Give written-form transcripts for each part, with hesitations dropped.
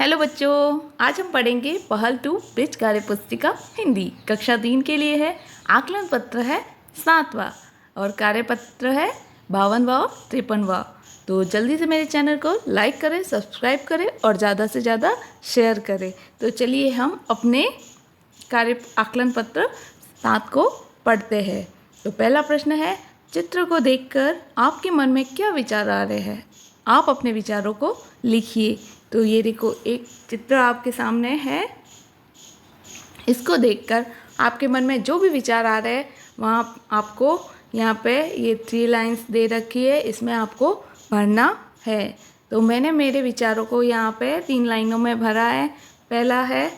Hello बच्चों, आज हम पढ़ेंगे पहल टू ब्रिज कार्य पुस्तिका हिंदी कक्षा 3 के लिए है। आकलन पत्र है 7वां और कार्यपत्र है 52वां और 53वां। तो जल्दी से मेरे चैनल को लाइक करें, सब्सक्राइब करें और ज़्यादा से ज़्यादा शेयर करें। तो चलिए हम अपने कार्य आकलन पत्र 7 को पढ़ते हैं। तो पहला प्रश्न है, चित्र को देखकर आपके मन में क्या विचार आ रहे हैं? आप अपने विचारों को लिखिए। तो ये देखो, एक चित्र आपके सामने है। इसको देखकर आपके मन में जो भी विचार आ रहे हैं वहाँ आपको यहाँ पे ये 3 लाइंस दे रखी है, इसमें आपको भरना है। तो मैंने मेरे विचारों को यहाँ पे 3 लाइनों में भरा है। पहला है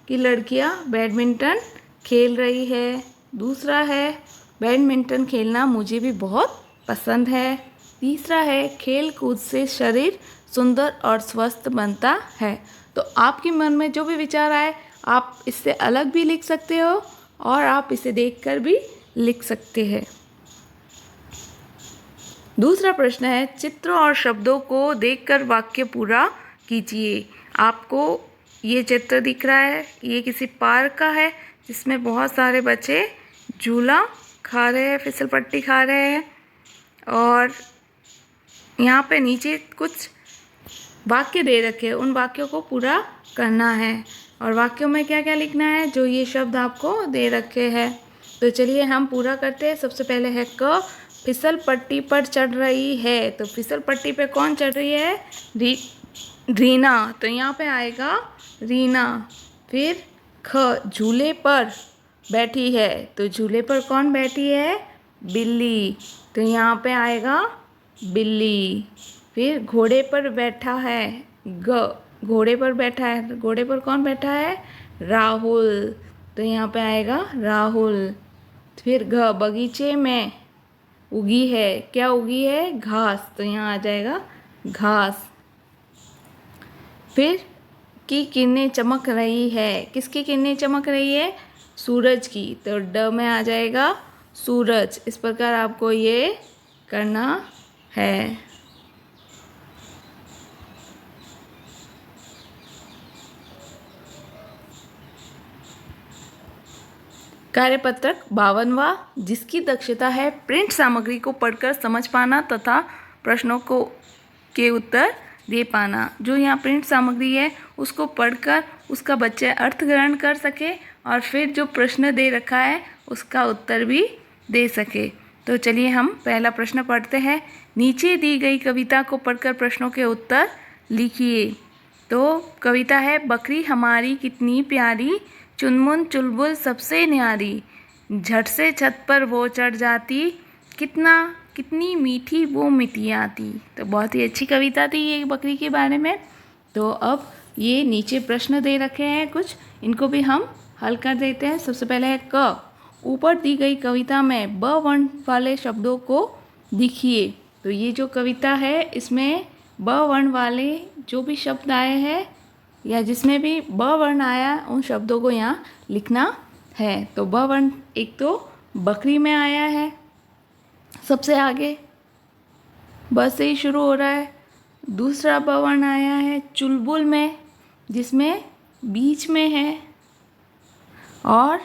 कि लड़कियाँ बैडमिंटन खेल रही है। दूसरा है बैडमिंटन खेलना मुझे भी बहुत पसंद है। तीसरा है खेल कूद से शरीर सुंदर और स्वस्थ बनता है। तो आपके मन में जो भी विचार आए आप इससे अलग भी लिख सकते हो और आप इसे देखकर भी लिख सकते हैं। दूसरा प्रश्न है, चित्र और शब्दों को देखकर वाक्य पूरा कीजिए। आपको ये चित्र दिख रहा है, ये किसी पार्क का है जिसमें बहुत सारे बच्चे झूला खा रहे हैं, फिसल पट्टी खा रहे हैं और यहाँ पे नीचे कुछ वाक्य दे रखे हैं, उन वाक्यों को पूरा करना है। और वाक्यों में क्या क्या लिखना है, जो ये शब्द आपको दे रखे हैं। तो चलिए हम पूरा करते हैं। सबसे पहले है क, फिसल पट्टी पर चढ़ रही है। तो फिसल पट्टी पे कौन चढ़ रही है? रीना। तो यहाँ पे आएगा रीना। फिर ख, झूले पर बैठी है। तो झूले पर कौन बैठी है? बिल्ली। तो यहाँ पे आएगा बिल्ली। फिर घोड़े पर बैठा है। ग, घोड़े पर बैठा है। घोड़े पर कौन बैठा है? राहुल। तो यहाँ पे आएगा राहुल। फिर घ, बगीचे में उगी है। क्या उगी है? घास। तो यहाँ आ जाएगा घास। फिर की किरणें चमक रही है। किसकी किरणें चमक रही है? सूरज की। तो ड में आ जाएगा सूरज। इस प्रकार आपको ये करना है। कार्यपत्रक 52वां, जिसकी दक्षता है प्रिंट सामग्री को पढ़कर समझ पाना तथा प्रश्नों को के उत्तर दे पाना। जो यहाँ प्रिंट सामग्री है उसको पढ़कर उसका बच्चा अर्थ ग्रहण कर सके और फिर जो प्रश्न दे रखा है उसका उत्तर भी दे सके। तो चलिए हम पहला प्रश्न पढ़ते हैं। नीचे दी गई कविता को पढ़कर प्रश्नों के उत्तर लिखिए। तो कविता है, बकरी हमारी कितनी प्यारी, चुनमुन चुलबुल सबसे न्यारी, झट से छत पर वो चढ़ जाती, कितनी मीठी वो मिठियाँ आती। तो बहुत ही अच्छी कविता थी ये बकरी के बारे में। तो अब ये नीचे प्रश्न दे रखे हैं कुछ, इनको भी हम हल कर देते हैं। सबसे पहले है क, ऊपर दी गई कविता में ब वर्ण वाले शब्दों को लिखिए। तो ये जो कविता है इसमें ब वर्ण वाले जो भी शब्द आए हैं या जिसमें भी ब वर्ण आया उन शब्दों को यहाँ लिखना है। तो ब वर्ण एक तो बकरी में आया है, सबसे आगे ब से ही शुरू हो रहा है। दूसरा ब वर्ण आया है चुलबुल में, जिसमें बीच में है। और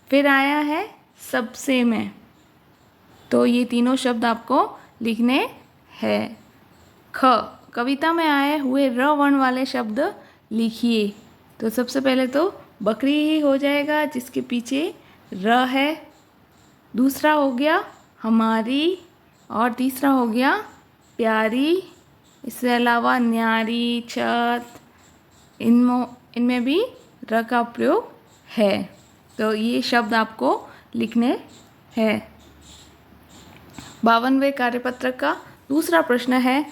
फिर आया है सबसे में। तो ये तीनों शब्द आपको लिखने हैं। ख, कविता में आए हुए र वर्ण वाले शब्द लिखिए। तो सबसे पहले तो बकरी ही हो जाएगा जिसके पीछे र है। दूसरा हो गया हमारी और तीसरा हो गया प्यारी। इसके अलावा न्यारी, छत, इनमें भी र का प्रयोग है। तो ये शब्द आपको लिखने हैं। 52वें कार्यपत्र का दूसरा प्रश्न है,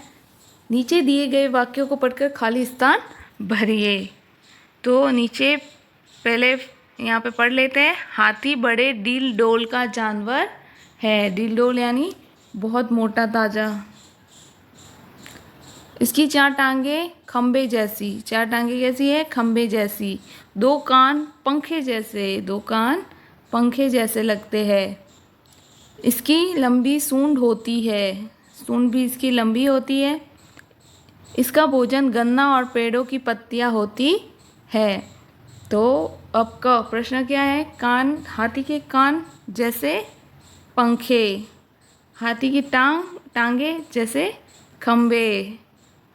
नीचे दिए गए वाक्यों को पढ़कर खाली स्थान भरिए। तो नीचे पहले यहाँ पे पढ़ लेते हैं। हाथी बड़े डील डोल का जानवर है। डील डोल यानी बहुत मोटा ताजा। इसकी 4 टांगे खंबे जैसी। 4 टांगे कैसी है? खंबे जैसी। 2 कान पंखे जैसे। 2 कान पंखे जैसे लगते हैं। इसकी लंबी सूंड होती है। सूंड भी इसकी लंबी होती है। इसका भोजन गन्ना और पेड़ों की पत्तियां होती है। तो अब का प्रश्न क्या है? कान, हाथी के कान जैसे पंखे, हाथी की टांगे जैसे खंबे।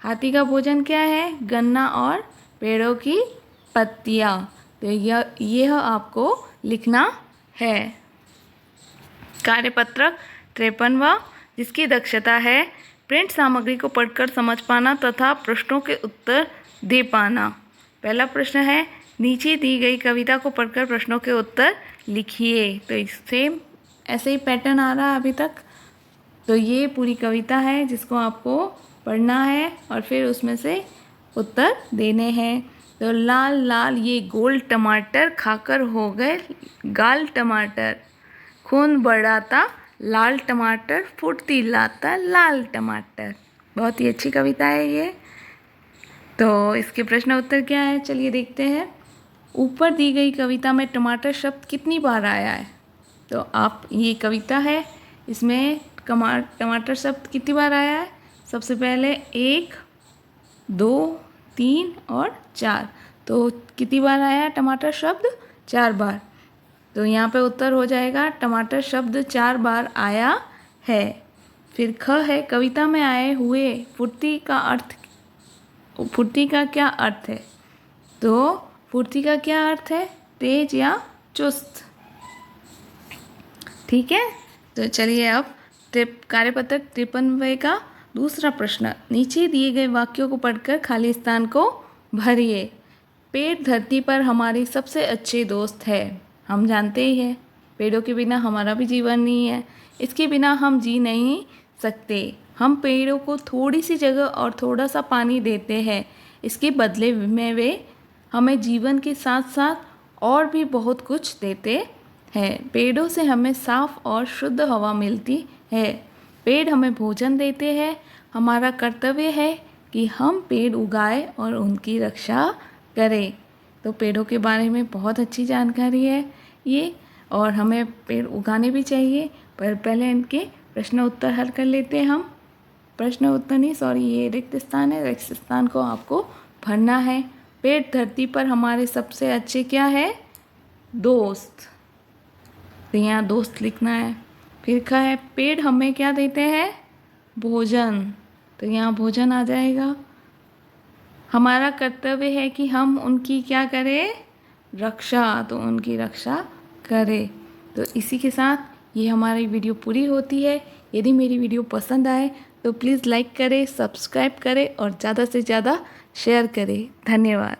हाथी का भोजन क्या है? गन्ना और पेड़ों की पत्तियाँ। तो यह आपको लिखना है। कार्यपत्रक 53वां, जिसकी दक्षता है प्रिंट सामग्री को पढ़कर समझ पाना तथा प्रश्नों के उत्तर दे पाना। पहला प्रश्न है, नीचे दी गई कविता को पढ़कर प्रश्नों के उत्तर लिखिए। तो सेम ऐसे ही पैटर्न आ रहा है अभी तक। तो ये पूरी कविता है जिसको आपको पढ़ना है और फिर उसमें से उत्तर देने हैं। तो लाल लाल ये गोल टमाटर खाकर हो गए गाल टमाटर, खून बढ़ाता लाल टमाटर, फुर्ती लाता लाल टमाटर। बहुत ही अच्छी कविता है ये। तो इसके प्रश्न उत्तर क्या है, चलिए देखते हैं। ऊपर दी गई कविता में टमाटर शब्द कितनी बार आया है? तो आप, ये कविता है, इसमें टमाटर शब्द कितनी बार आया है? सबसे पहले 1, 2, 3 और 4। तो कितनी बार आया है टमाटर शब्द? 4 बार। तो यहाँ पे उत्तर हो जाएगा टमाटर शब्द 4 बार आया है। फिर ख है, कविता में आए हुए फुर्ती का क्या अर्थ है? तो फुर्ती का क्या अर्थ है? तेज या चुस्त। ठीक है, तो चलिए अब कार्यपत्रक 53वें का दूसरा प्रश्न, नीचे दिए गए वाक्यों को पढ़कर खाली स्थान को भरिए। पेड़ धरती पर हमारे सबसे अच्छे दोस्त है। हम जानते ही हैं, पेड़ों के बिना हमारा भी जीवन नहीं है, इसके बिना हम जी नहीं सकते। हम पेड़ों को थोड़ी सी जगह और थोड़ा सा पानी देते हैं, इसके बदले में वे हमें जीवन के साथ साथ और भी बहुत कुछ देते हैं। पेड़ों से हमें साफ और शुद्ध हवा मिलती है। पेड़ हमें भोजन देते हैं। हमारा कर्तव्य है कि हम पेड़ उगाएं और उनकी रक्षा करें। तो पेड़ों के बारे में बहुत अच्छी जानकारी है ये, और हमें पेड़ उगाने भी चाहिए। पर पहले इनके प्रश्न उत्तर हल कर लेते हैं हम। प्रश्न उत्तर नहीं, सॉरी, ये रिक्त स्थान है, रिक्त स्थान को आपको भरना है। पेड़ धरती पर हमारे सबसे अच्छे क्या है? दोस्त। तो यहाँ दोस्त लिखना है। फिर का है, पेड़ हमें क्या देते हैं? भोजन। तो यहाँ भोजन आ जाएगा। हमारा कर्तव्य है कि हम उनकी क्या करें? रक्षा। तो उनकी रक्षा करें। तो इसी के साथ ये हमारी वीडियो पूरी होती है। यदि मेरी वीडियो पसंद आए तो प्लीज़ लाइक करें, सब्सक्राइब करें और ज़्यादा से ज़्यादा शेयर करें। धन्यवाद।